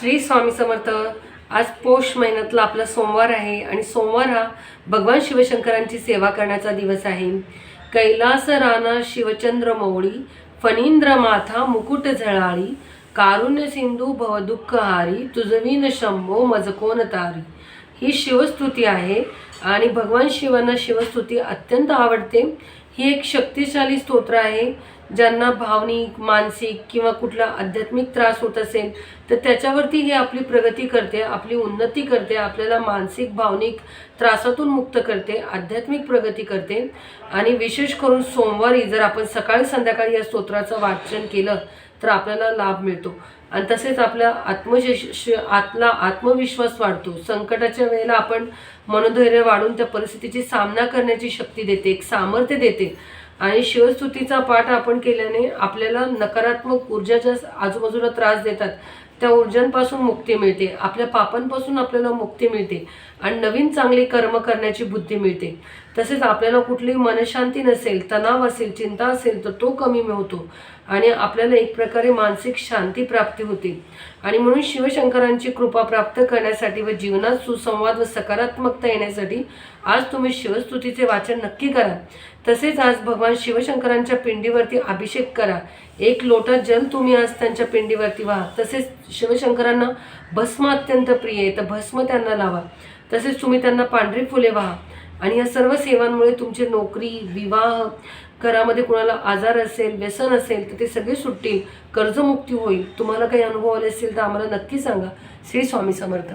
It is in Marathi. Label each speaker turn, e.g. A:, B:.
A: श्री स्वामी समर्थ। आज पौष महिन्यातला आपला सोमवार आहे आणि सोमवार हा भगवान शिवशंकरांची सेवा करण्याचा दिवस आहे। कैलास राना शिवचंद्र मौळी, फणींद्र माथा मुकुट झळाळी, कारुण्य सिंधू भवदुःखहारी, तुझवीन शंभो मज कोण तारी। ही शिवस्तुती आहे आणि भगवान शिवांना शिवस्तुती अत्यंत आवडते। ही एक शक्तिशाली स्तोत्र आहे। ज्यांना भावनिक मानसिक किंवा कुठला आध्यात्मिक त्रास होत असेल तर त्याच्यावरती ही आपली प्रगती करते, आपली उन्नती करते, आपल्याला मानसिक भावनिक त्रासातून मुक्त करते, आध्यात्मिक प्रगती करते। आणि विशेष करून सोमवारी जर आपण सकाळी संध्याकाळी या स्तोत्राचं वाचन केलं तर आपल्याला लाभ मिळतो आणि तसेच आपला आत्मविश्वास वाढतो। संकटाच्या वेळेला आपण मनोधैर्य वाढून त्या परिस्थितीची सामना करण्याची शक्ती देते, एक सामर्थ्य देते। आणि शिवस्तुतीचा पाठ आपण केल्याने आपल्याला नकारात्मक ऊर्जा ज्या आजूबाजूला त्रास देतात त्या ऊर्जांपासून मुक्ती मिळते, आपल्या पापांपासून आपल्याला मुक्ती मिळते आणि नवीन चांगली कर्म करण्याची बुद्धी मिळते। तसेच आपल्याला कुठलीही मनशांती नसेल, तणाव असेल, चिंता असेल तर तो कमी होतो आणि आपल्याला एक प्रकारे मानसिक शांती प्राप्ती होते। आणि म्हणून शिवशंकरांची कृपा प्राप्त करण्यासाठी व जीवनात सुसंवाद व सकारात्मकता येण्यासाठी आज तुम्ही शिवस्तुतीचे वाचन नक्की करा। तसेच आज भगवान शिवशंकरांच्या पिंडीवरती अभिषेक करा। एक लोटा जल तुम्ही आज त्यांच्या पिंडीवरती वाहा। तसेच शिवशंकरांना भस्म अत्यंत प्रिय आहे तर भस्म त्यांना लावा। तसेच तुम्ही त्यांना पांढरी फुले वाहा। आणि या सर्व सेवांमुळे तुमची नोकरी, विवाह, घरामध्ये कुणाला आजार असेल, व्यसन असेल तर ते सगळे सुटतील, कर्जमुक्ती होईल। तुम्हाला काही अनुभव आले असेल तर आम्हाला नक्की सांगा। श्री स्वामी समर्थ।